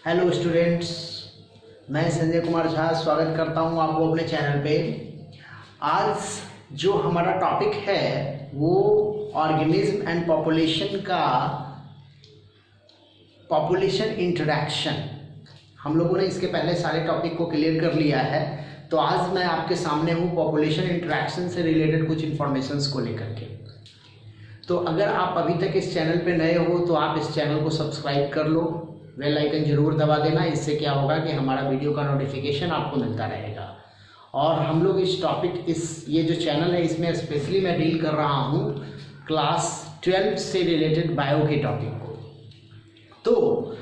Hello students, मैं संजय कुमार झा स्वागत करता हूं आपको अपने चैनल पे। आज जो हमारा टॉपिक है वो ऑर्गेनिज्म एंड पॉपुलेशन का पॉपुलेशन इंटरैक्शन। हम लोगों ने इसके पहले सारे टॉपिक को क्लियर कर लिया है, तो आज मैं आपके सामने हूँ पॉपुलेशन इंटरैक्शन से रिलेटेड कुछ इन्फॉर्मेशंस को लेकर के। तो अगर आप अभी तक इस चैनल पे नए हो तो आप इस चैनल को सब्सक्राइब कर लो, बेल आइकन जरूर दबा देना। इससे क्या होगा कि हमारा वीडियो का नोटिफिकेशन आपको मिलता रहेगा। और हम लोग इस टॉपिक ये जो चैनल है इसमें स्पेशली मैं डील कर रहा हूँ क्लास 12 से रिलेटेड बायो के टॉपिक को। तो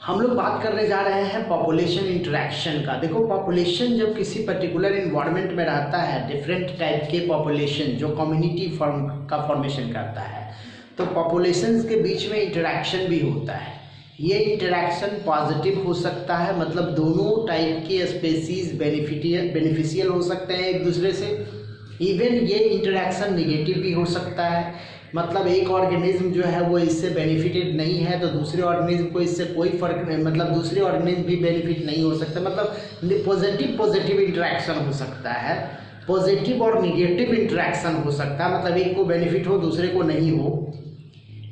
हम लोग बात करने जा रहे हैं पॉपुलेशन इंटरैक्शन का। देखो, पॉपुलेशन जब किसी पर्टिकुलर इन्वायरमेंट में रहता है, डिफरेंट टाइप के पॉपुलेशन जो कम्युनिटी का फॉर्मेशन करता है, तो पॉपुलेशंस के बीच में इंटरैक्शन भी होता है। ये इंटरैक्शन पॉजिटिव हो सकता है, मतलब दोनों टाइप के स्पेसीज बेनिफिशियल हो सकते हैं एक दूसरे से। इवन ये इंटरैक्शन निगेटिव भी हो सकता है, मतलब एक ऑर्गेनिज्म जो है वो इससे बेनिफिटेड नहीं है तो दूसरे ऑर्गेनिज्म को इससे कोई फर्क नहीं, मतलब दूसरे ऑर्गेनिज्म भी बेनिफिट नहीं हो सकता। मतलब पॉजिटिव इंटरैक्शन हो सकता है, पॉजिटिव और निगेटिव इंटरैक्शन हो सकता है, मतलब एक को बेनिफिट हो दूसरे को नहीं हो।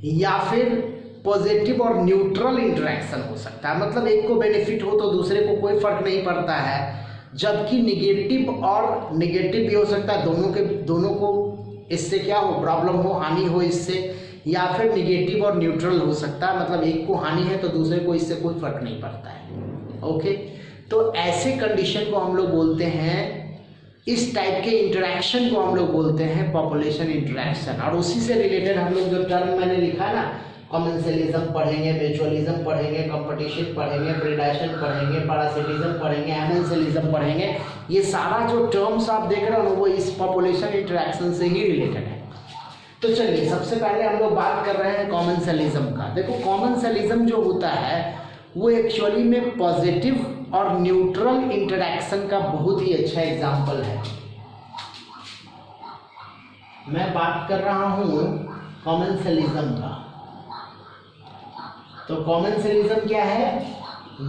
या फिर पॉजिटिव और न्यूट्रल इंटरैक्शन हो सकता है, मतलब एक को बेनिफिट हो तो दूसरे को कोई फर्क नहीं पड़ता है। जबकि निगेटिव और निगेटिव भी हो सकता है, दोनों को इससे क्या हो, प्रॉब्लम हो, हानि हो इससे। या फिर निगेटिव और न्यूट्रल हो सकता है, मतलब एक को हानि है तो दूसरे को इससे कोई फर्क नहीं पड़ता है। ओके, तो ऐसे कंडीशन को हम लोग बोलते हैं, इस टाइप के इंटरैक्शन को हम लोग बोलते हैं पॉपुलेशन इंटरैक्शन। और उसी से रिलेटेड हम लोग जो टर्म मैंने लिखा ना, कॉमेंसलिज्म पढ़ेंगे, म्यूचुअलिज्म पढ़ेंगे, कंपटीशन पढ़ेंगे, प्रेडेशन पढ़ेंगे, पैरासिटिज्म पढ़ेंगे, एमेंसलिज्म पढ़ेंगे। ये सारा जो टर्म्स आप देख रहे हो वो इस पॉपुलेशन इंटरैक्शन से ही रिलेटेड है। तो चलिए, सबसे पहले हम लोग बात कर रहे हैं कॉमेंसलिज्म का। देखो, कॉमेंसलिज्म जो होता है वो एक्चुअली में पॉजिटिव और न्यूट्रल इंटरैक्शन का बहुत ही अच्छा एग्जाम्पल है। मैं बात कर रहा हूँ कॉमेंसलिज्म का। तो कॉमेंसलिज्म क्या है?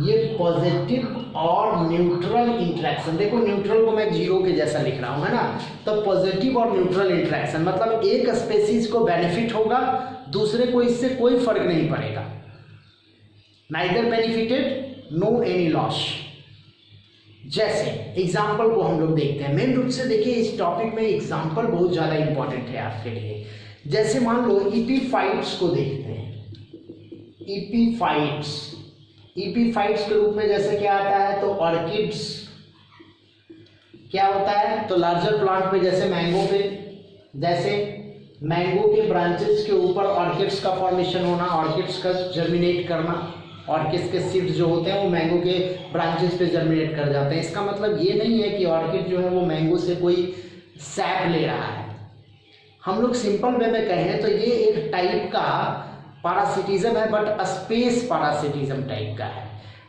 ये पॉजिटिव और न्यूट्रल इंटरैक्शन। देखो, न्यूट्रल को मैं जीरो के जैसा लिख रहा हूँ, है ना। तो पॉजिटिव और न्यूट्रल इंटरैक्शन मतलब एक स्पेसीज को बेनिफिट होगा, दूसरे को इससे कोई फर्क नहीं पड़ेगा। Neither benefited no any loss. जैसे एग्जाम्पल को हम लोग देखते हैं। मेन रूप से देखिए, इस टॉपिक में एग्जाम्पल बहुत ज़्यादा इंपॉर्टेंट है आपके लिए। जैसे मान लो इपीफाइट्स को देखते हैं। इपीफाइट्स के रूप में जैसे क्या आता है, तो ऑर्किड्स क्या होता है, तो लार्जर प्लांट पे जैसे मैंगो पे, जैसे मैंगो के ब्रांचेस के ऊपर ऑर्किड्स का फॉर्मेशन होना, ऑर्किड्स का जर्मिनेट करना। ऑर्किड्स के सीड्स जो होते हैं वो मैंगो के ब्रांचेस पे जर्मिनेट कर जाते हैं। इसका मतलब ये नहीं है कि ऑर्किड जो है वो मैंगो से कोई सैप ले रहा है। हम लोग सिंपल वे में कहें तो ये एक टाइप का पैरासिटिज्म है, बट स्पेस पैरासिटिज्म टाइप का है।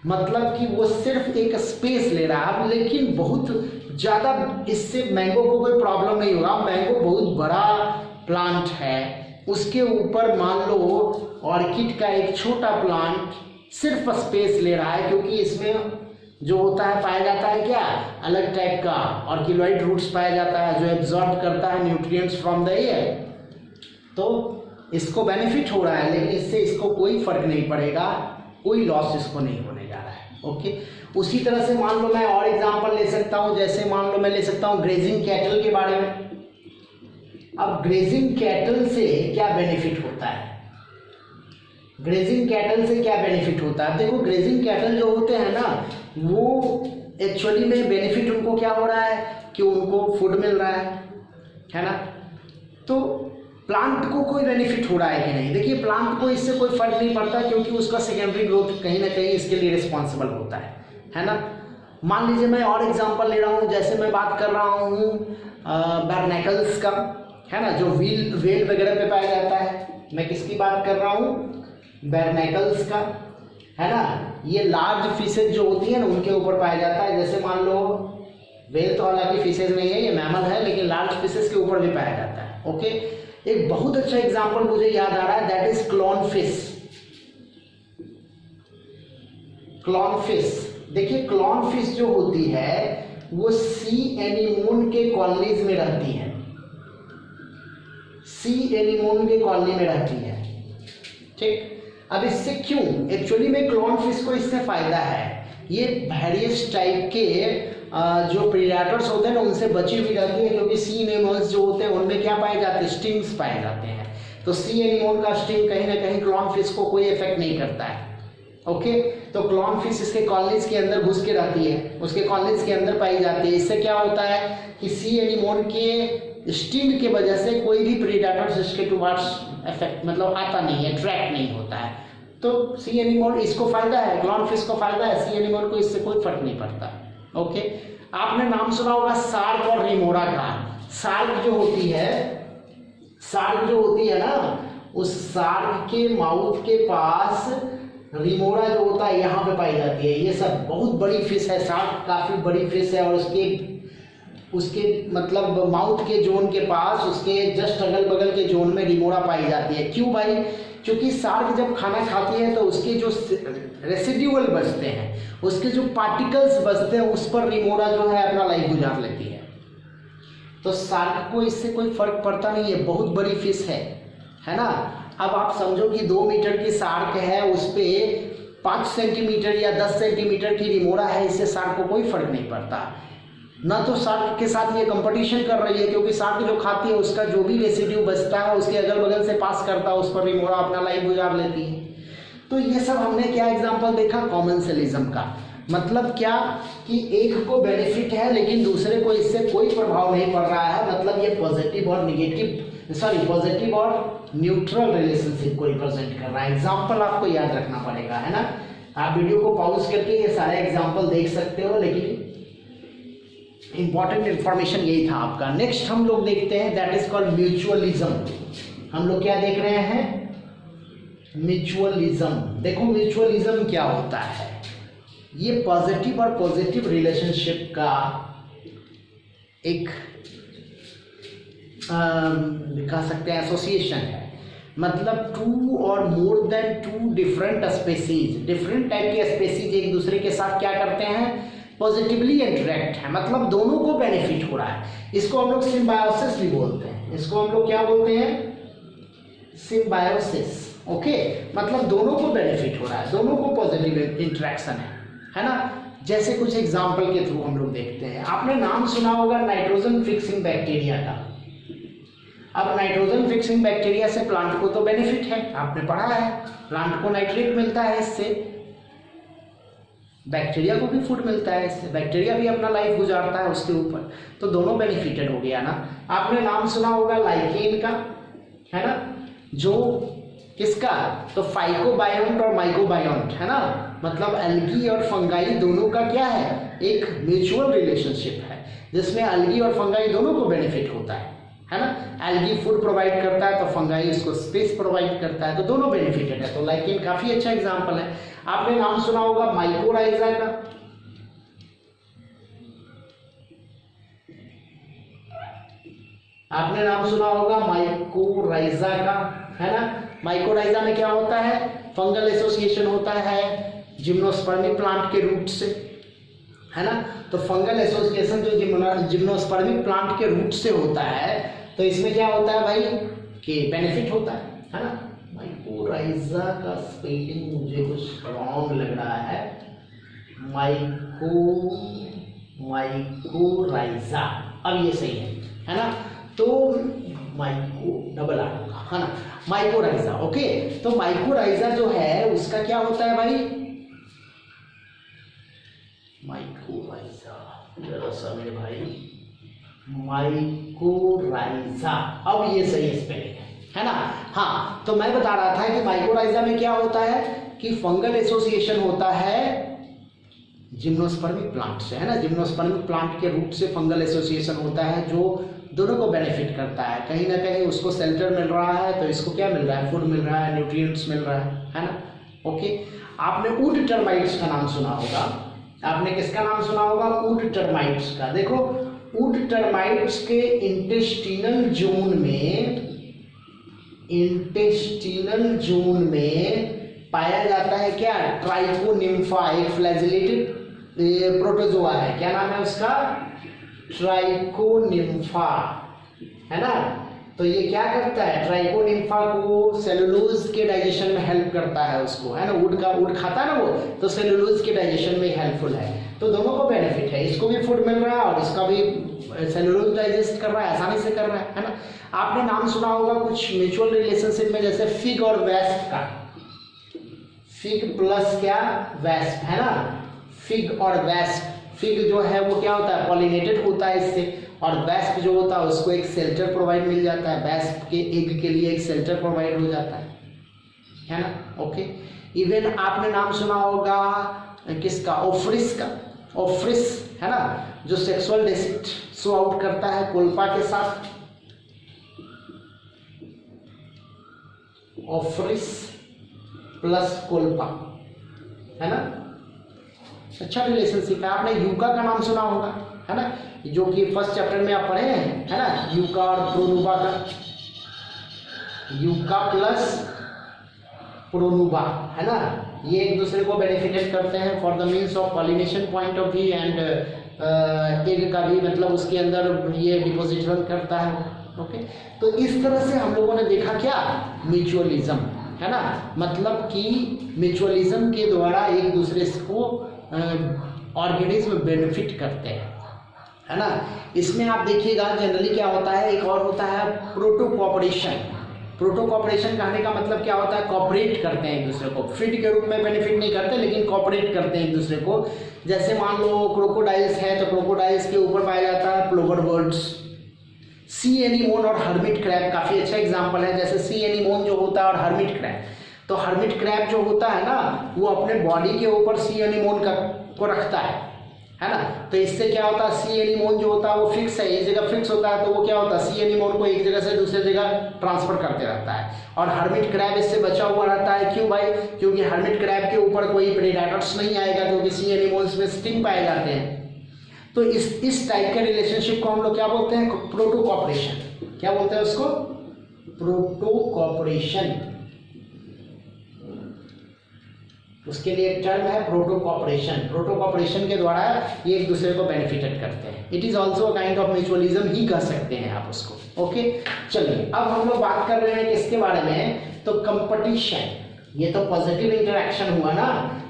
मतलब कि वो सिर्फ एक स्पेस ले रहा है, लेकिन बहुत ज़्यादा इससे मैंगो को कोई प्रॉब्लम नहीं होगा। मैंगो बहुत बड़ा प्लांट है, उसके ऊपर मान लो ऑर्किड का एक छोटा प्लांट सिर्फ स्पेस ले रहा है, क्योंकि इसमें जो होता है पाया जाता है क्या, अलग टाइप का ऑर्किलॉइड रूट्स पाया जाता है जो एब्जॉर्ब करता है न्यूट्रिएंट्स फ्रॉम द एयर। तो इसको बेनिफिट हो रहा है, लेकिन इससे इसको कोई फर्क नहीं पड़ेगा, कोई लॉस इसको नहीं होने जा रहा है। ओके, उसी तरह से मान लो मैं और एग्जांपल ले सकता हूं। जैसे मान लो मैं ले सकता हूं ग्रेजिंग कैटल के बारे में। अब ग्रेजिंग कैटल से क्या बेनिफिट होता है, ग्रेजिंग कैटल से क्या बेनिफिट होता है? देखो, ग्रेजिंग कैटल जो होते हैं ना, वो एक्चुअली में बेनिफिट उनको क्या हो रहा है कि उनको फूड मिल रहा है ना। तो प्लांट को कोई बेनिफिट हो रहा है कि नहीं? देखिए, प्लांट को इससे कोई फर्क नहीं पड़ता, क्योंकि उसका सेकेंडरी ग्रोथ कहीं ना कहीं इसके लिए रिस्पॉन्सिबल होता है ना। मान लीजिए मैं और एग्जांपल ले रहा हूँ। जैसे मैं बात कर रहा हूँ बैरनेकल्स का, है ना, जो वेल वगैरह पे पाया जाता है। मैं किसकी बात कर रहा हूँ? बैरनेकल्स का, है ना। ये लार्ज फिशेज जो होती है ना उनके ऊपर पाया जाता है। जैसे मान लो वेल तो हालांकि फिशेज नहीं है, ये मैमल है, लेकिन लार्ज फिशेज के ऊपर भी पाया जाता है। ओके, एक बहुत अच्छा एग्जांपल मुझे याद आ रहा है, दैट इज क्लोन फिश। क्लॉनफिश, देखिए क्लॉनफिश जो होती है वो सी एनीमोन के कॉलोनीज में रहती है, सी एनीमोन के कॉलोनी में रहती है, ठीक। अब इससे क्यों, एक्चुअली में क्लॉनफिश को इससे फायदा है, ये वेरियस टाइप के जो प्रीडेटर्स होते हैं ना उनसे बची हुई रहती है, क्योंकि सी एनीमोन्स जो होते हैं उनमें क्या पाए जाते हैं, स्टिंग्स पाए जाते हैं। तो सी एनीमोन का स्टिंग कहीं ना कहीं क्लॉनफिश को कोई इफेक्ट नहीं करता है, ओके। तो क्लॉनफिश इसके कॉलोनीज के अंदर घुस के रहती है, उसके कॉलोनीज के अंदर पाई जाती है। इससे क्या होता है कि सी एनीमोन के स्टिंग के वजह से कोई भी प्रीडेटर्स इसके टुवर्ड्स इफेक्ट मतलब आता नहीं है, अट्रैक्ट नहीं होता है। तो सी एनीमोन इसको फायदा है, क्लॉनफिश को फायदा है, सी एनीमोन को इससे कोई फर्क नहीं पड़ता, ओके। आपने नाम सुना होगा शार्क और रिमोरा का। शार्क जो होती है, शार्क जो होती है ना, उस शार्क के माउथ के पास रिमोरा जो होता है यहाँ पे पाई जाती है। ये सब बहुत बड़ी फिश है, शार्क काफी बड़ी फिश है, और उसके मतलब माउथ के जोन के पास, उसके जस्ट अगल बगल के जोन में रिमोरा पाई जाती है। क्यों भाई, क्योंकि शार्क जब खाना खाती है तो उसके जो रेसिड्यूअल बचते हैं, उसके जो पार्टिकल्स बचते हैं, उस पर रिमोरा जो है अपना लाइफ गुजार लेती है। तो शार्क को इससे कोई फर्क पड़ता नहीं है, बहुत बड़ी फिश है ना। अब आप समझो कि 2 मीटर की शार्क है, उस पर 5 सेंटीमीटर या 10 सेंटीमीटर की रिमोरा है, इससे शार्क को कोई फर्क नहीं पड़ता। ना तो शार्क के साथ ये कंपटीशन कर रही है, क्योंकि शार्क जो खाती है उसका जो भी रेसिड्यू बचता है उसके अगल बगल से पास करता है, उस पर रिमोरा अपना लाइफ गुजार लेती है। तो ये सब हमने क्या एग्जांपल देखा, कॉमेंसलिज्म का। मतलब क्या कि एक को बेनिफिट है लेकिन दूसरे को इससे कोई प्रभाव नहीं पड़ रहा है, मतलब ये पॉजिटिव और नेगेटिव, सॉरी पॉजिटिव और न्यूट्रल रिलेशनशिप को रिप्रेजेंट कर रहा है। एग्जाम्पल आपको याद रखना पड़ेगा, है ना। आप वीडियो को पॉज करके ये सारे एग्जाम्पल देख सकते हो, लेकिन इंपॉर्टेंट इंफॉर्मेशन यही था आपका। नेक्स्ट हम लोग देखते हैं, दैट इज कॉल्ड म्यूचुअलिज्म। हम लोग क्या देख रहे हैं, म्यूचुअलिज्म। देखो म्यूचुअलिज्म क्या होता है, ये पॉजिटिव और पॉजिटिव रिलेशनशिप का एक कह सकते हैं एसोसिएशन है। मतलब 2 और more than 2 different species, different type के स्पेसीज एक दूसरे के साथ क्या करते हैं, पॉजिटिवली इंटरेक्ट है, मतलब दोनों को बेनिफिट हो रहा है। इसको हम लोग सिम्बायोसिस भी बोलते हैं, इसको हम लोग क्या बोलते हैं, सिम्बायोसिस, ओके। मतलब दोनों को बेनिफिट हो रहा है, दोनों को पॉजिटिव इंटरेक्शन है ना। जैसे कुछ एग्जांपल के थ्रू हम लोग देखते हैं। आपने नाम सुना होगा नाइट्रोजन फिक्सिंग बैक्टीरिया का। अब नाइट्रोजन फिक्सिंग बैक्टीरिया से प्लांट को तो बेनिफिट है, आपने पढ़ा है, प्लांट को नाइट्रेट मिलता है, इससे बैक्टीरिया को भी फूड मिलता है, इससे बैक्टीरिया भी अपना लाइफ गुजारता है उसके ऊपर, तो दोनों बेनिफिटेड हो गया ना। आपने नाम सुना होगा लाइकेन का, है ना, जो किसका, तो फाइकोबायोन्ट और माइकोबायोन्ट, है ना। मतलब एल्गी और फंगाई दोनों का क्या है, एक म्यूचुअल रिलेशनशिप है, जिसमें एल्गी और फंगाई दोनों को बेनिफिट होता है ना। एल्गी फूड प्रोवाइड करता है तो फंगाई उसको स्पेस प्रोवाइड करता है, तो दोनों बेनिफिटेड है। तो लाइकेन काफी अच्छा एग्जांपल है। आपने नाम सुना होगा माइकोराइजा का, आपने नाम सुना होगा माइकोराइजा का, है ना। माइकोराइजा में क्या होता है, फंगल एसोसिएशन होता है जिम्नोस्पर्मिक प्लांट के रूट से, है ना। तो फंगल एसोसिएशन जो जिम्नोस्पर्मिक प्लांट के रूट से होता है, तो इसमें क्या होता है भाई कि बेनिफिट होता है ना। माइकोराइजा का स्पेलिंग मुझे कुछ रॉन्ग लग रहा है, माइकोराइजा, अब ये सही है ना। तो माइको डबल आर होगा, है ना, माइकोराइजा, ओके। तो माइकोराइजा जो है उसका क्या होता है भाई, माइकोराइजा, जरा सा मेरे भाई, माइकोराइजा, अब ये सही स्पेलिंग है ना। हाँ, तो मैं बता रहा था कि माइकोराइजा में क्या होता है कि फंगल एसोसिएशन होता है जिम्नोस्पर्मिक प्लांट से, है ना। जिम्नोस्पर्मिक प्लांट के रूट से फंगल एसोसिएशन होता है, जो दोनों को बेनिफिट करता है। कहीं ना कहीं उसको शेल्टर मिल रहा है, तो इसको क्या मिल रहा है, फूड मिल रहा है, न्यूट्रिएंट्स मिल रहा है ना, ओके। आपने वुड टर्माइट्स का नाम सुना होगा, आपने किसका नाम सुना होगा, वुड टर्माइट्स का। देखो वुड टर्माइट्स के इंटेस्टिनल जोन में पाया जाता है क्या, ट्राइकोनिम्फा, एक फ्लैजिलेटेड प्रोटोजोआ है, क्या नाम है उसका, ट्राइकोनिम्फा, है ना। तो ये क्या करता है, ट्राइकोनिम्फा को सेलुलोज के डाइजेशन में हेल्प करता है उसको, है ना, वुड खाता है ना वो, तो सेलुलोज के डाइजेशन में हेल्पफुल है। तो दोनों को बेनिफिट है, इसको भी फूड मिल रहा है और इसका भी सेलुलोज डाइजेस्ट कर रहा है, आसानी से कर रहा है ना। आपने नाम सुना होगा कुछ म्यूचुअल रिलेशनशिप में, जैसे फिग और वेस्प का, फिग प्लस क्या, वेस्प, है ना, फिग और वेस्प। फिग जो है वो क्या होता है, पॉलिनेटेड होता है इससे, और वेस्प जो होता है उसको एक शेल्टर प्रोवाइड मिल जाता है, वेस्प के एग के लिए एक शेल्टर प्रोवाइड हो जाता है ना। ओके, इवन आपने नाम सुना होगा किसका, ओफ्रिस का, ओफ्रिस, है ना, जो सेक्सुअल डेसिट शो आउट करता है कोल्पा के साथ, ओफ्रिस प्लस कोल्पा, है ना, अच्छा रिलेशनशिप है। आपने यूका का नाम सुना होगा, है ना, जो कि फर्स्ट चैप्टर में आप पढ़े हैं, है ना, यूका और प्रोनुबा का, यूका प्लस प्रोनुबा, है ना, ये एक दूसरे को बेनिफिटेड करते हैं for the means of pollination point of view and egg का भी मतलब उसके अंदर ये डिपोजिट रन करता है। ओके, तो इस तरह से हम लोगों ने देखा क्या, म्यूचुअलिज्म, है ना, मतलब कि म्यूचुअलिज्म के द्वारा एक दूसरे को ऑर्गेनिज्म बेनिफिट करते हैं, है ना। इसमें आप देखिएगा जनरली क्या होता है, एक और होता है प्रोटो कोऑपरेशन। प्रोटो कोऑपरेशन कहने का मतलब क्या होता है, कोऑपरेट करते हैं एक दूसरे को, फीड के रूप में बेनिफिट नहीं करते लेकिन कोऑपरेट करते हैं एक दूसरे को। जैसे मान लो क्रोकोडाइल्स है, तो क्रोकोडाइल्स के ऊपर पाया जाता है प्लोवर बर्ड्स, सी एनीमोन और हर्मिट क्रैब काफ़ी अच्छा एग्जाम्पल है। जैसे सी एनीमोन जो होता है और हर्मिट क्रैब, तो हर्मिट क्रैब जो होता है ना वो अपने बॉडी के ऊपर सी एनीमोन को रखता है ना। तो इससे क्या होता है, सी एनीमोन जो होता है वो फिक्स है, एक जगह फिक्स होता है, तो वो क्या होता है, सी एनीमोन को एक जगह से दूसरी जगह ट्रांसफर करते रहता है। और हर्मिट क्रैब इससे बचा हुआ रहता है, क्यों भाई, क्योंकि हर्मिट क्रैब के ऊपर कोई प्रेडेटर्स नहीं आएगा, क्योंकि सी एनीमोन्स में स्टिंग पाए जाते हैं। तो इस टाइप के रिलेशनशिप को हम लोग क्या बोलते हैं, प्रोटो कोऑपरेशन। क्या बोलते हैं उसको, प्रोटो कोऑपरेशन। उसके लिए एक टर्म है प्रोटो कोऑपरेशन। प्रोटो कोऑपरेशन के द्वारा ये एक दूसरे को बेनिफिटेड करते हैं। It is also a kind of mutualism ही कह सकते हैं आप उसको। ओके, चलिए अब हम लोग बात कर रहे हैं किसके बारे में, तो कंपटीशन। ये तो पॉजिटिव इंटरेक्शन हुआ ना,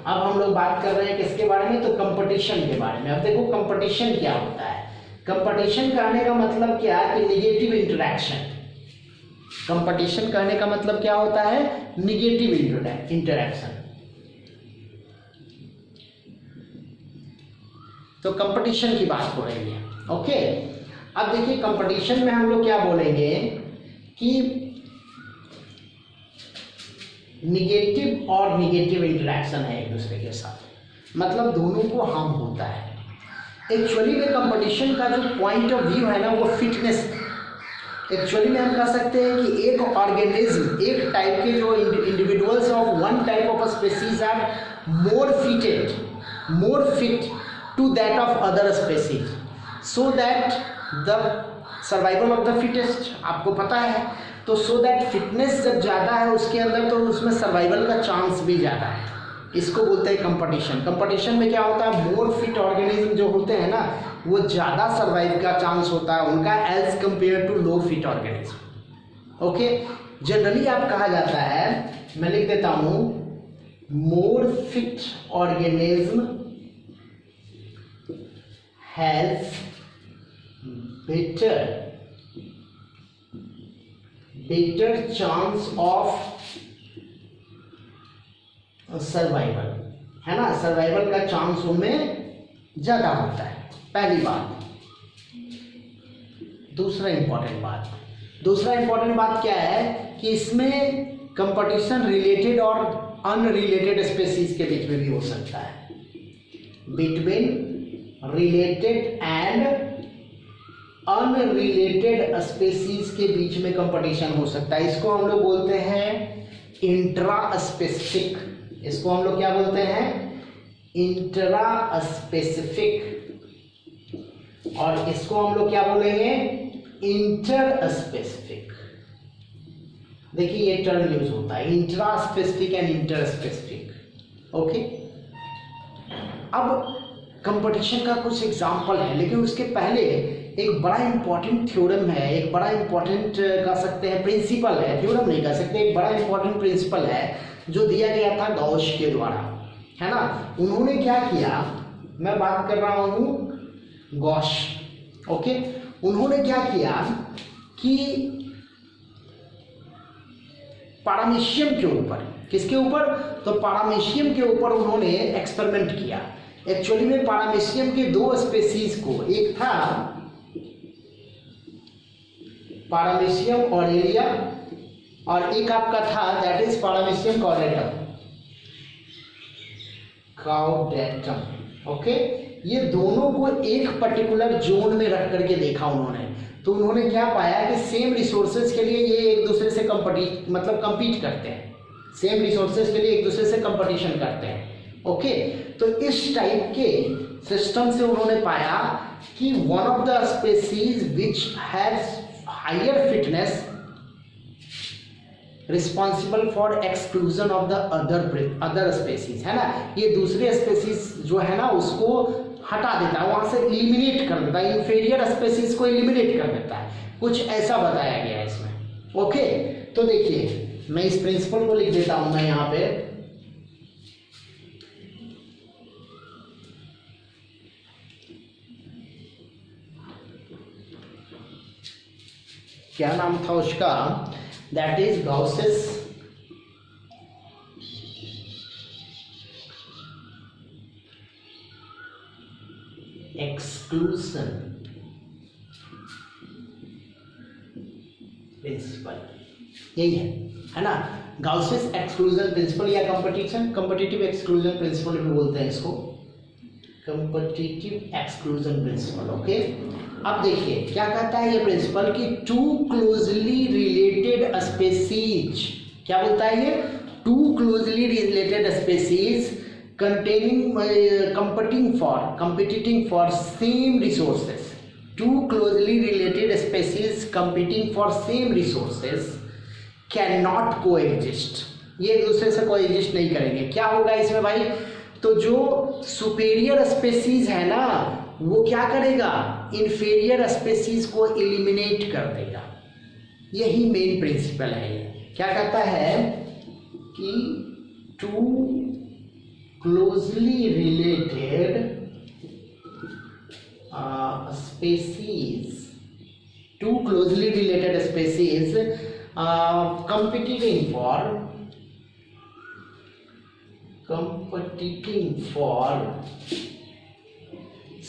अब हम लोग बात कर रहे हैं किसके बारे में, तो कंपटीशन के बारे में। अब देखो कंपटीशन क्या होता है। कंपटीशन कहने का मतलब क्या है कि निगेटिव इंटरेक्शन। कंपटीशन कहने का मतलब क्या होता है, निगेटिव इंटरेक्शन। तो कंपटीशन की बात हो रही है। ओके, अब देखिए कंपटीशन में हम लोग क्या बोलेंगे कि निगेटिव और निगेटिव इंटरेक्शन है एक दूसरे के साथ, मतलब दोनों को हार्म होता है। एक्चुअली में कंपटीशन का जो पॉइंट ऑफ व्यू है ना वो फिटनेस। एक्चुअली में हम कह सकते हैं कि एक ऑर्गेनिज्म, एक टाइप के जो individuals of one type of species are more fit to that of other species, so that the survival of the fittest, आपको पता है। तो so that फिटनेस जब ज़्यादा है उसके अंदर, तो उसमें सर्वाइवल का चांस भी ज़्यादा है। इसको बोलते हैं कंपटीशन। कंपटीशन में क्या होता है, मोर फिट ऑर्गेनिज्म जो होते हैं ना वो ज़्यादा सर्वाइव का चांस होता है उनका, as compare to low fit organism. Okay, generally आप कहा जाता है, मैं लिख देता हूँ, more fit organism has better chance of survival, है ना, सर्वाइवल का चांस उनमें ज़्यादा होता है, पहली बात। दूसरा इंपॉर्टेंट बात क्या है कि इसमें कंपटीशन रिलेटेड और अनरिलेटेड स्पेसीज के बीच में भी हो सकता है, between related and unrelated species के बीच में कंपटीशन हो सकता है। इसको हम लोग बोलते हैं इंट्रा स्पेसिफिक। इसको हम लोग क्या बोलते हैं, इंट्रा स्पेसिफिक। और इसको हम लोग क्या बोलेंगे, इंटर स्पेसिफिक। देखिए ये टर्म यूज होता है, intra specific and inter specific. Okay, अब कंपटीशन का कुछ एग्जाम्पल है, लेकिन उसके पहले एक बड़ा इंपॉर्टेंट थ्योरम है, एक बड़ा इंपॉर्टेंट कह सकते हैं प्रिंसिपल है, थ्योरम नहीं कह सकते, एक बड़ा इंपॉर्टेंट प्रिंसिपल है जो दिया गया था गॉस के द्वारा, है ना। उन्होंने क्या किया, मैं बात कर रहा हूँ गॉस। ओके, उन्होंने क्या किया कि पारामीशियम के ऊपर, किसके ऊपर, तो पारामीशियम के ऊपर उन्होंने एक्सपेरिमेंट किया। एक्चुअली में पारामीशियम के दो स्पेसीज को, एक था पारामीशियम ऑरेलिया और एक आपका था दैट इज पारामीशियम कॉर्डेटम। ओके, ये दोनों को एक पर्टिकुलर जोन में रख करके देखा उन्होंने, तो उन्होंने क्या पाया कि सेम रिसोर्सेज के लिए ये एक दूसरे से कंपीट करते हैं, सेम रिसोर्सेज के लिए एक दूसरे से कंपटीशन करते हैं। ओके, तो इस टाइप के सिस्टम से उन्होंने पाया कि one of the species which has higher fitness responsible for exclusion of the other species, है ना, ये दूसरे स्पेसीज जो है ना उसको हटा देता है, वहां से इलिमिनेट कर देता है, इंफीरियर स्पेसीज को इलिमिनेट कर देता है, कुछ ऐसा बताया गया है इसमें। ओके, तो देखिए मैं इस प्रिंसिपल को लिख देता हूं मैं यहां पे, क्या नाम था उसका, that is Gauss's exclusion principle, यही है ना, गॉसेस एक्सक्लूजन प्रिंसिपल या कॉम्पिटिटिव एक्सक्लूजन प्रिंसिपल भी बोलते हैं इसको, कॉम्पिटिटिव एक्सक्लूजन प्रिंसिपल। ओके, अब देखिए क्या कहता है ये प्रिंसिपल कि टू क्लोजली रिलेटेड स्पेसीज, क्या बोलता है ये, two closely related species containing competing for same resources, two closely related species competing for same resources cannot coexist, ये एक दूसरे से कोएग्जिस्ट नहीं करेंगे। क्या होगा इसमें भाई, तो जो सुपेरियर स्पेसीज है ना वो क्या करेगा, इंफीरियर स्पेसीज को एलिमिनेट कर देगा, यही मेन प्रिंसिपल है। ये क्या कहता है कि to closely related species, two closely related species competing for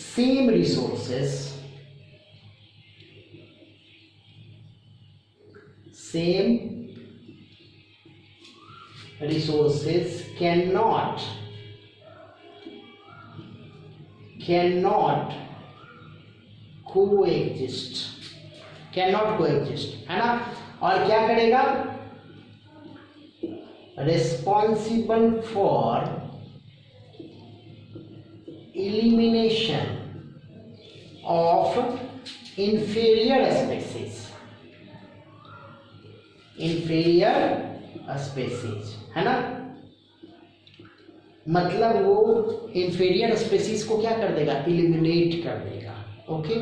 same resources, cannot coexist, है ना, और क्या करेगा, responsible for elimination of inferior species, है ना, मतलब वो इंफीरियर स्पेसीज को क्या कर देगा, एलिमिनेट कर देगा। ओके,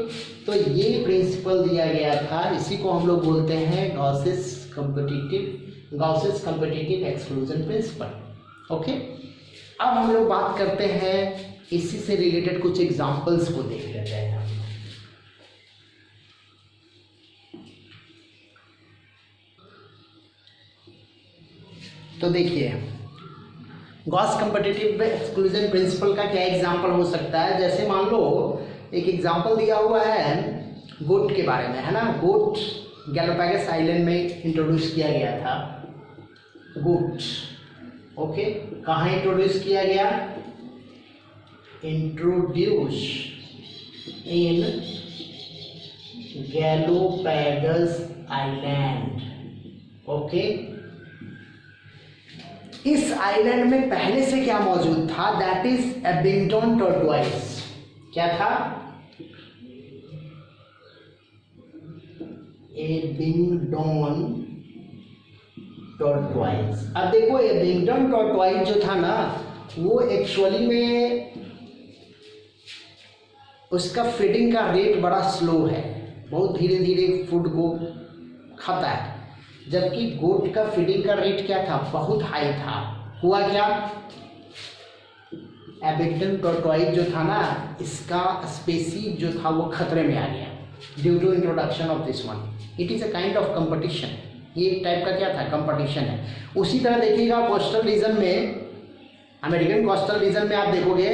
तो ये प्रिंसिपल दिया गया था, इसी को हम लोग बोलते हैं Gauss's competitive exclusion principle. Okay, अब हम लोग बात करते हैं इसी से रिलेटेड कुछ एग्जांपल्स को देख लेते हैं। तो देखिए गॉस कॉम्पिटिटिव एक्सक्लूजन प्रिंसिपल का क्या एग्जांपल हो सकता है, जैसे मान लो एक एग्जांपल दिया हुआ है गोट के बारे में, है ना, गोट गैलोपैगस आइलैंड में इंट्रोड्यूस किया गया था गोट। ओके, कहाँ इंट्रोड्यूस किया गया, इंट्रोड्यूस इन गैलोपैगस आइलैंड। ओके, इस आइलैंड में पहले से क्या मौजूद था, दैट इज एबिंगडन टॉर्टोइस। क्या था, एबिंगडन टॉर्टवाइज। अब देखो एबिंगटन टॉर्टवाइज जो था ना वो एक्चुअली में उसका फीडिंग का रेट बड़ा स्लो है, बहुत धीरे धीरे फूड को खाता है, जबकि गोट का फीडिंग का रेट क्या था, बहुत हाई था। हुआ क्या, एबिंगटन टॉर्टवाइज जो था ना इसका स्पेसीज जो था वो खतरे में आ गया due to introduction of this one. It is a kind of competition, ये एक टाइप का क्या था, कंपटीशन है। उसी तरह देखिएगा कोस्टल रीजन में, अमेरिकन कोस्टल रीजन में आप देखोगे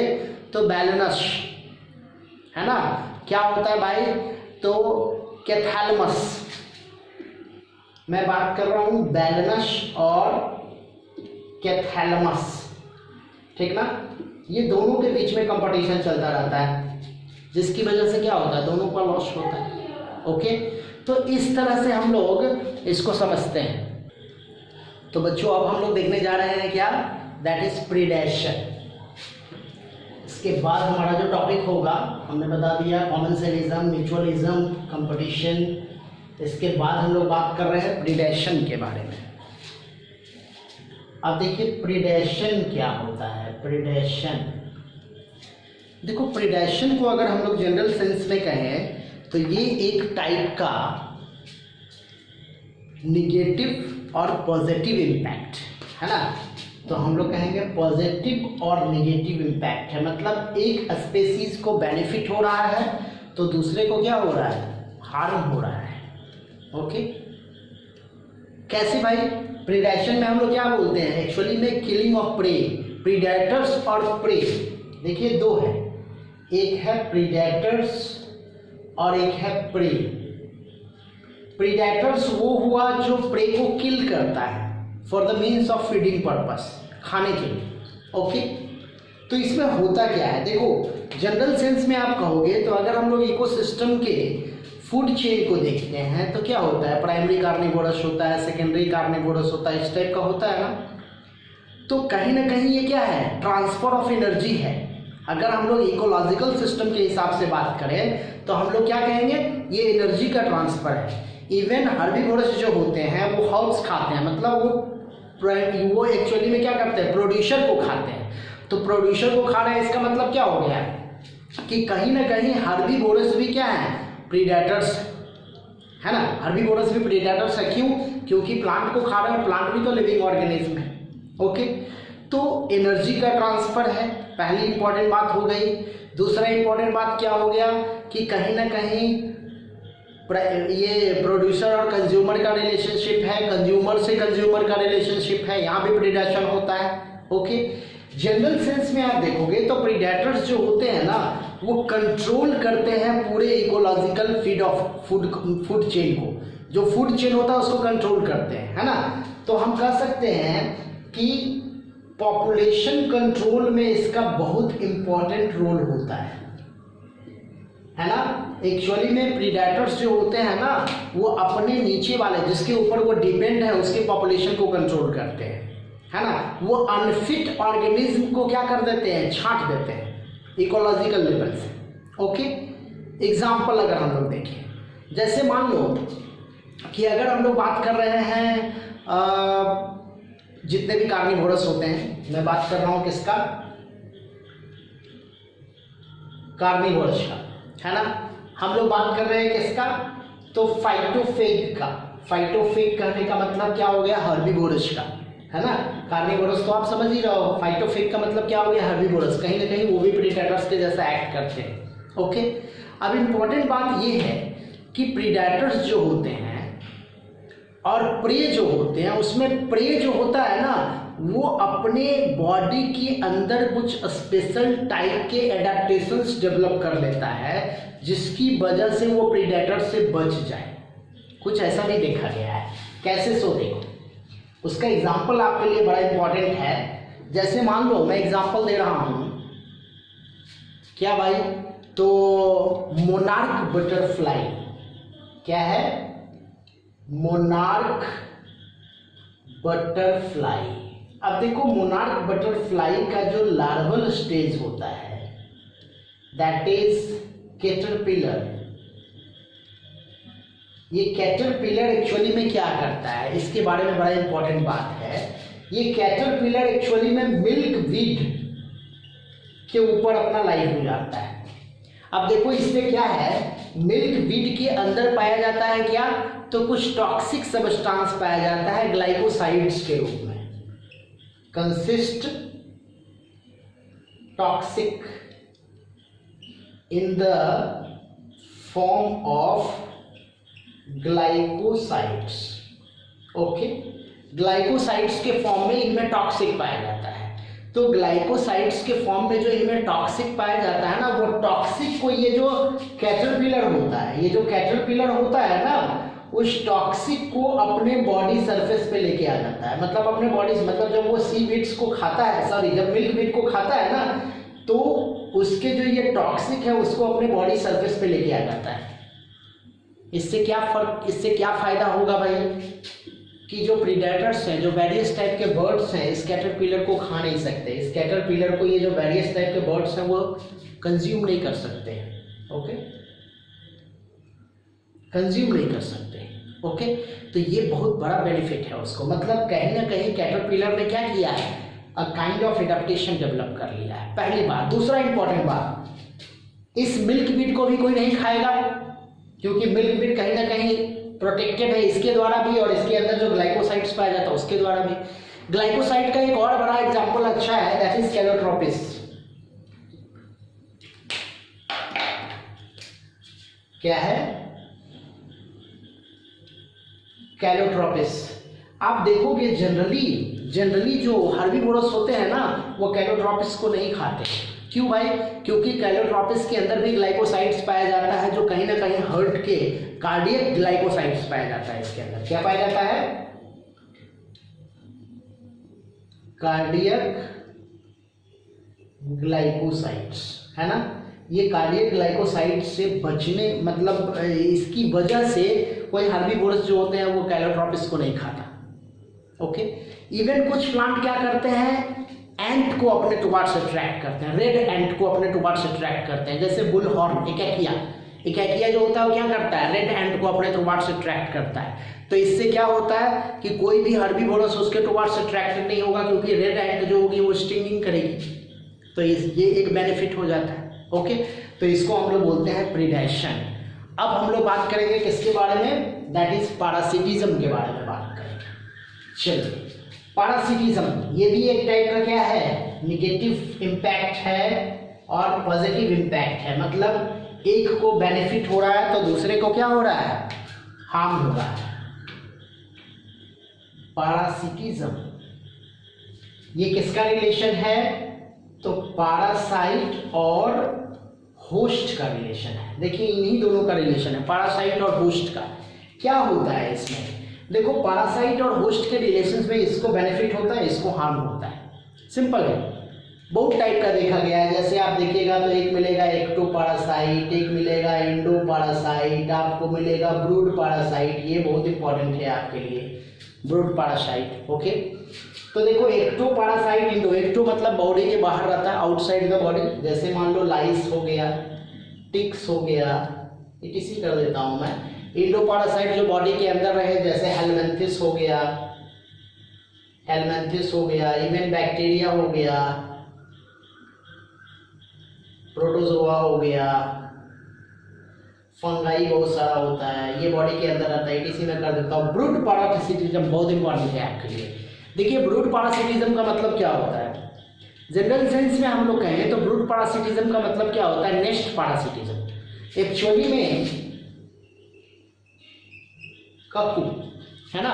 तो बैलेनस है ना, क्या होता है भाई, तो कैथैलमस, मैं बात कर रहा हूँ बैलेनस और कैथैलमस, ठीक ना, ये दोनों के बीच में कंपटीशन चलता रहता है, जिसकी वजह से क्या होता है, दोनों का लॉस होता है। ओके, तो इस तरह से हम लोग इसको समझते हैं। तो बच्चों अब हम लोग देखने जा रहे हैं क्या, दैट इज प्रीडेशन। इसके बाद हमारा जो टॉपिक होगा हमने बता दिया, कॉमेंसरिज्म, म्यूचुअलिज्म, कंपटीशन। इसके बाद हम लोग बात कर रहे हैं प्रीडेशन के बारे में। अब देखिए प्रीडेशन क्या होता है। प्रीडेशन, देखो प्रीडेशन को अगर हम लोग जनरल सेंस में कहें तो ये एक टाइप का निगेटिव और पॉजिटिव इम्पैक्ट है ना, तो हम लोग कहेंगे पॉजिटिव और निगेटिव इम्पैक्ट है। मतलब एक स्पेसीज को बेनिफिट हो रहा है तो दूसरे को क्या हो रहा है, हार्म हो रहा है। ओके, कैसे भाई, प्रीडेशन में हम लोग क्या बोलते हैं, एक्चुअली में किलिंग ऑफ प्रे, प्रीडेटर्स और प्रे। देखिए दो है, एक है प्रीडेटर्स और एक है प्रे। प्रीडेटर्स वो हुआ जो प्रे को किल करता है for the means of feeding purpose, खाने के लिए। ओके, तो इसमें होता क्या है, देखो जनरल सेंस में आप कहोगे तो अगर हम लोग इकोसिस्टम के फूड चेन को देखते हैं तो क्या होता है, प्राइमरी कार्निवोरस होता है, सेकेंडरी कार्निवोरस होता है, इस टाइप का होता है ना। तो कहीं ना कहीं ये क्या है, ट्रांसफर ऑफ एनर्जी है। अगर हम लोग इकोलॉजिकल सिस्टम के हिसाब से बात करें तो हम लोग क्या कहेंगे, ये एनर्जी का ट्रांसफर है। इवन हर्बीवोरस जो होते हैं वो हर्ब्स खाते हैं, मतलब वो एक्चुअली में क्या करते हैं, प्रोड्यूसर को खाते हैं। तो प्रोड्यूसर को खा रहे हैं, इसका मतलब क्या हो गया कि कहीं ना कहीं हर्बीवोरस भी क्या है, प्रीडेटर्स है ना। हर्बीवोरस भी प्रीडेटर्स है, क्यों, क्योंकि प्लांट को खा रहे हैं, प्लांट भी तो लिविंग ऑर्गेनिज्म है। ओके, तो एनर्जी का ट्रांसफर है, पहली इंपॉर्टेंट बात हो गई। दूसरा इंपॉर्टेंट बात क्या हो गया कि कहीं ना कहीं ये प्रोड्यूसर और कंज्यूमर का रिलेशनशिप है, कंज्यूमर से कंज्यूमर का रिलेशनशिप है, यहाँ भी प्रीडेशन होता है। ओके, जनरल सेंस में आप देखोगे तो प्रीडेटर्स जो होते हैं ना वो कंट्रोल करते हैं पूरे इकोलॉजिकल फूड चेन को, जो फूड चेन होता है उसको कंट्रोल करते हैं, है ना। तो हम कह सकते हैं कि पॉपुलेशन कंट्रोल में इसका बहुत इंपॉर्टेंट रोल होता है ना। एक्चुअली में प्रीडेटर्स जो होते हैं ना वो अपने नीचे वाले जिसके ऊपर वो डिपेंड है उसके पॉपुलेशन को कंट्रोल करते हैं, है ना। वो अनफिट ऑर्गेनिज्म को क्या कर देते हैं, छांट देते हैं इकोलॉजिकल लेवल से। ओके, एग्जाम्पल अगर हम लोग देखें, जैसे मान लो कि अगर हम लोग बात कर रहे हैं जितने भी कार्निवोरस होते हैं, मैं बात कर रहा हूँ किसका, कार्निवोरस का, है ना। हम लोग बात कर रहे हैं किसका, तो फाइटोफेग का। फाइटोफेग कहने का मतलब क्या हो गया, हर्बीवोरस का, है ना। कार्निवोरस तो आप समझ ही रहे हो, फाइटोफेग का मतलब क्या हो गया, हर्बीवोरस। कहीं ना कहीं वो भी प्रीडेटर्स के जैसा एक्ट करते हैं। ओके, अब इम्पोर्टेंट बात ये है कि प्रीडेटर्स जो होते हैं और प्रे जो होते हैं, उसमें प्रे जो होता है ना वो अपने बॉडी के अंदर कुछ स्पेशल टाइप के एडेप्टेशंस डेवलप कर लेता है जिसकी वजह से वो प्रीडेटर से बच जाए। कुछ ऐसा भी देखा गया है। कैसे, सो देखो, उसका एग्जाम्पल आपके लिए बड़ा इंपॉर्टेंट है। जैसे मान लो मैं एग्जाम्पल दे रहा हूं, क्या भाई, तो मोनार्क बटरफ्लाई, क्या है, मोनार्क बटरफ्लाई। अब देखो मोनार्क बटरफ्लाई का जो लार्वल स्टेज होता है दैट इज कैटरपिलर, ये कैटरपिलर एक्चुअली में क्या करता है, इसके बारे में बड़ा इंपॉर्टेंट बात है। ये कैटरपिलर एक्चुअली में मिल्क वीड के ऊपर अपना लाइफ गुजारता है। अब देखो इसमें क्या है, मिल्क वीड के अंदर पाया जाता है क्या, तो कुछ टॉक्सिक सब्सटेंस पाया जाता है ग्लाइकोसाइड्स के रूप में, consist toxic in the form of glycosides. Okay, glycosides के फॉर्म में इनमें टॉक्सिक पाया जाता है। तो ग्लाइकोसाइड्स के फॉर्म में जो इनमें टॉक्सिक पाया जाता है ना, वो टॉक्सिक को ये जो कैटरपिलर होता है, ये जो कैटरपिलर होता है ना, उस टॉक्सिक को अपने बॉडी सरफेस पे लेके आ जाता है। मतलब अपने बॉडी, मतलब जब वो सी वीड्स को खाता है, सॉरी जब मिल्क वीड को खाता है ना, तो उसके जो ये टॉक्सिक है उसको अपने बॉडी सरफेस पे लेके आ जाता है। इससे क्या फर्क, इससे क्या फायदा होगा भाई, कि जो प्रीडेटर्स हैं, जो वेरियस टाइप के बर्ड्स हैं, इस कैटरपिलर को खा नहीं सकते। इस कैटरपिलर को ये जो वेरियस टाइप के बर्ड्स हैं वो कंज्यूम नहीं कर सकते। ओके, कंज्यूम नहीं कर सकते। ओके, तो ये बहुत बड़ा बेनिफिट है उसको। मतलब कहीं ना कहीं कैटरपिलर ने क्या किया है, अ काइंड ऑफ एडेप्टेशन डेवलप कर लिया है, पहली बात। दूसरा इंपॉर्टेंट बात, इस मिल्क वीड को भी कोई नहीं खाएगा, क्योंकि मिल्क वीड कहीं ना कहीं प्रोटेक्टेड है इसके द्वारा भी, और इसके अंदर जो ग्लाइकोसाइड्स पाया जाता है उसके द्वारा भी। ग्लाइकोसाइड का एक और बड़ा एग्जांपल अच्छा है, दैट इज कैलोट्रोपिस। क्या है, कैलोट्रोपिस। आप देखोगे जनरली जो हर्बीवोरस होते हैं ना, वो कैलोट्रोपिस को नहीं खाते। क्यों भाई, क्योंकि कैलोट्रोपिस के अंदर भी ग्लाइकोसाइड्स पाया जाता है, जो कहीं ना कहीं हार्ट के कार्डियक ग्लाइकोसाइड्स पाया जाता है। इसके अंदर क्या पाया जाता है, कार्डियक ग्लाइकोसाइड्स, है ना। ये कार्डियक ग्लाइकोसाइड्स से बचने, मतलब इसकी वजह से कोई हर्बीवोरस जो होते हैं वो कैलोट्रोपिस को नहीं खाता। ओके, इवन कुछ प्लांट क्या करते हैं, एंट को अपने टुवार्ड्स अट्रैक्ट करते हैं, रेड एंट को अपने टुवार्ड्स अट्रैक्ट करते हैं, जैसे बुल हॉर्न, इकैकिया जो होता है वो क्या करता है, रेड एंट को अपने टुवार्ड्स अट्रैक्ट करता है। तो इससे क्या होता है कि कोई भी हर्बीवोरस उसके टुवार्ड्स अट्रैक्टेड नहीं होगा, क्योंकि रेड एंट जो होगी वो स्टिंगिंग करेगी। तो ये एक बेनिफिट हो जाता है। ओके, तो इसको हम लोग बोलते हैं प्रीडेशन। अब हम लोग बात करेंगे किसके बारे में, दैट इज पैरासिटिज्म के बारे में बात करेंगे। चलिए, पैरासिटिज्म ये भी एक टाइप का क्या है, निगेटिव इम्पैक्ट है और पॉजिटिव इम्पैक्ट है। मतलब एक को बेनिफिट हो रहा है तो दूसरे को क्या हो रहा है, हार्म हो रहा है। पैरासिटिज्म ये किसका रिलेशन है, तो पैरासाइट और होस्ट का रिलेशन है। देखिए इन्हीं दोनों का रिलेशन है, पैरासाइट और होस्ट का। क्या होता है इसमें, देखो पैरासाइट और होस्ट के रिलेशंस में इसको बेनिफिट होता है, इसको हार्म होता है। सिंपल है, बहुत टाइप का देखा गया है। जैसे आप देखिएगा तो एक मिलेगा एक्टोपैरासाइट, एक मिलेगा एंडोपैरासाइट, आपको मिलेगा ब्रूड पैरासाइट। ये बहुत इंपॉर्टेंट है आपके लिए, ब्रूड पैरासाइट। ओके, तो देखो एक्टोपैरासाइट, एक्टो मतलब बॉडी के बाहर रहता है, आउटसाइड द बॉडी। जैसे मान लो लाइस हो गया, टिक्स हो गया, इसी कर देता हूं मैं। इंडोपैरासाइट जो बॉडी के अंदर रहे, जैसे हेलमिंथिस हो गया, इवन बैक्टीरिया हो गया, प्रोटोजोआ हो गया, फंगाई बहुत सारा होता है, ये बॉडी के अंदर रहता है। इसी में कर देता हूँ। ब्रूड पैरासिटिज्म बहुत इंपॉर्टेंट है आपके लिए। देखिए ब्रूड पैरासिटिज्म का मतलब क्या होता है, जनरल सेंस में हम लोग कहें तो ब्रूड पैरासिटिज्म का मतलब क्या होता है, नेस्ट पैरासिटिज्म। एक्चुअली में ककू है ना,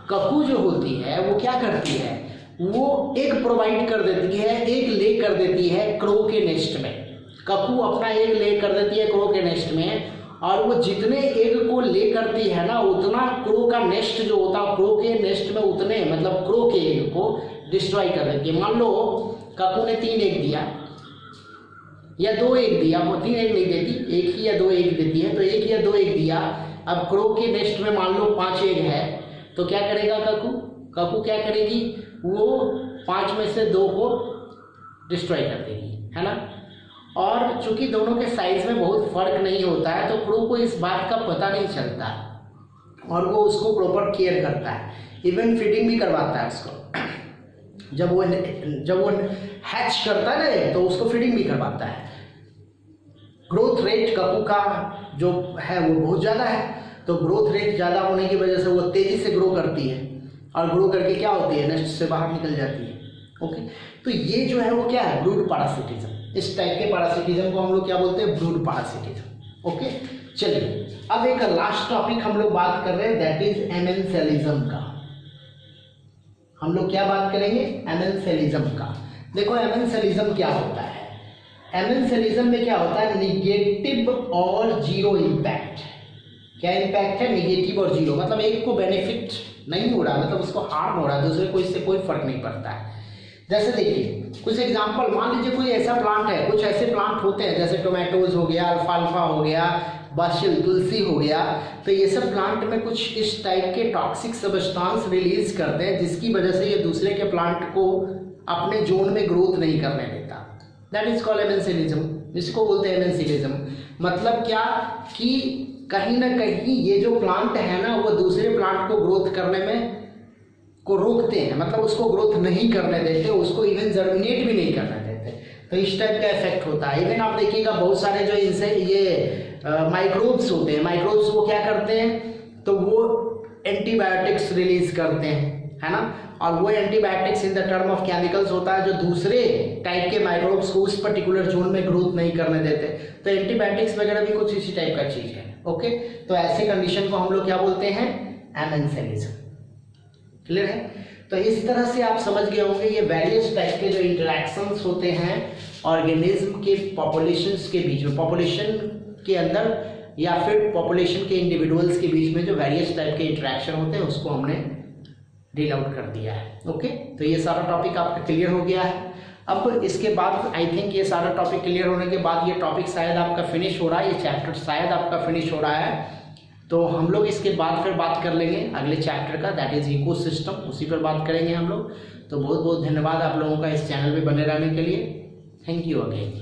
ककू जो होती है वो क्या करती है, वो एग प्रोवाइड कर देती है, एग ले कर देती है क्रो के नेस्ट में। ककू अपना एग ले कर देती है क्रो के नेस्ट में, और वो जितने एग को ले करती है ना, उतना क्रो का नेस्ट जो होता है, क्रो के नेस्ट में उतने, मतलब क्रो के एग को डिस्ट्रॉय कर देती है। मान लो ककू ने 3 एग दिया या 2 एग दिया, वो 3 एग नहीं देती, 1 ही या 2 एग देती है। तो 1 या 2 एग दिया, अब क्रो के नेस्ट में मान लो 5 एग है, तो क्या करेगा ककू क्या करेगी, वो 5 में से 2 को डिस्ट्रॉय कर देगी, है ना। और चूंकि दोनों के साइज में बहुत फर्क नहीं होता है, तो क्रो को इस बात का पता नहीं चलता और वो उसको प्रॉपर केयर करता है, इवन फीडिंग भी करवाता है उसको। जब वो हैच करता है ना तो उसको फीडिंग भी करवाता है। ग्रोथ रेट ककू का जो है वो बहुत ज़्यादा है, तो ग्रोथ रेट ज़्यादा होने की वजह से वो तेज़ी से ग्रो करती है और ग्रो करके क्या होती है, नेस्ट से बाहर निकल जाती है। ओके, तो ये जो है वो क्या है, ब्रूड पैरासिटिज्म। इस टाइप के पैरासिटिज्म को हम लोग क्या बोलते हैं, ब्रूड पैरासिटिज्म। ओके, चलिए अब एक लास्ट टॉपिक हम लोग बात कर रहे हैं, दैट इज एमेंसेलिज्म का। हम लोग क्या बात करेंगे, एमेंसेलिज्म का। देखो एमेंसेलिज्म क्या होता है, एमेंसेलिज्म में क्या होता है, निगेटिव और जीरो इम्पैक्ट। क्या इम्पैक्ट है, निगेटिव और जीरो, मतलब एक को बेनिफिट नहीं हो रहा, मतलब उसको हार्म हो रहा है, दूसरे को इससे कोई फर्क नहीं पड़ता है। जैसे देखिए कुछ एग्जांपल, मान लीजिए कोई ऐसा प्लांट है, कुछ ऐसे प्लांट होते हैं जैसे टोमेटोज हो गया, अल्फाल्फा हो गया, बासिल तुलसी हो गया, तो ये सब प्लांट में कुछ इस टाइप के टॉक्सिक सब्सटेंस रिलीज करते हैं जिसकी वजह से ये दूसरे के प्लांट को अपने जोन में ग्रोथ नहीं करने देता। दैट इज कॉल्ड एमेंसेलिज्म, जिसको बोलते हैं एमेंसेलिज्म। मतलब क्या कि कहीं ना कहीं ये जो प्लांट है ना वो दूसरे प्लांट को ग्रोथ करने में को रोकते हैं, मतलब उसको ग्रोथ नहीं करने देते, उसको इवन जर्मिनेट भी नहीं करने देते। तो इस टाइप का इफेक्ट होता है। इवन आप देखिएगा बहुत सारे जो इनसे ये माइक्रोब्स होते हैं, माइक्रोब्स वो क्या करते हैं, तो वो एंटीबायोटिक्स रिलीज करते हैं, है ना, और वो antibiotics in the term of chemicals होता है जो दूसरे टाइप के माइक्रोब्स को उस पर्टिकुलर जोन में ग्रोथ नहीं करने देते। तो एंटीबायोटिक्स वगैरह भी कुछ इसी टाइप का चीज है। ओके, तो ऐसे कंडीशन को हम लोग क्या बोलते हैं, एमेंसेलिज्म। क्लियर है? तो इस तरह से आप समझ गए होंगे ये वेरियस टाइप के जो इंटरेक्शंस होते हैं ऑर्गेनिज्म के पॉपुलेशंस के बीच में, पॉपुलेशन के अंदर या फिर पॉपुलेशन के इंडिविजुअल्स के बीच में जो वेरियस टाइप के इंटरेक्शन होते हैं उसको हमने डील आउट कर दिया है। ओके, तो ये सारा टॉपिक आपका क्लियर हो गया है। अब इसके बाद आई थिंक ये सारा टॉपिक क्लियर होने के बाद ये टॉपिक शायद आपका फिनिश हो रहा है, ये चैप्टर शायद आपका फिनिश हो रहा है। तो हम लोग इसके बाद फिर बात कर लेंगे अगले चैप्टर का, दैट इज इकोसिस्टम, उसी पर बात करेंगे हम लोग। तो बहुत बहुत धन्यवाद आप लोगों का इस चैनल पे बने रहने के लिए। Thank you again.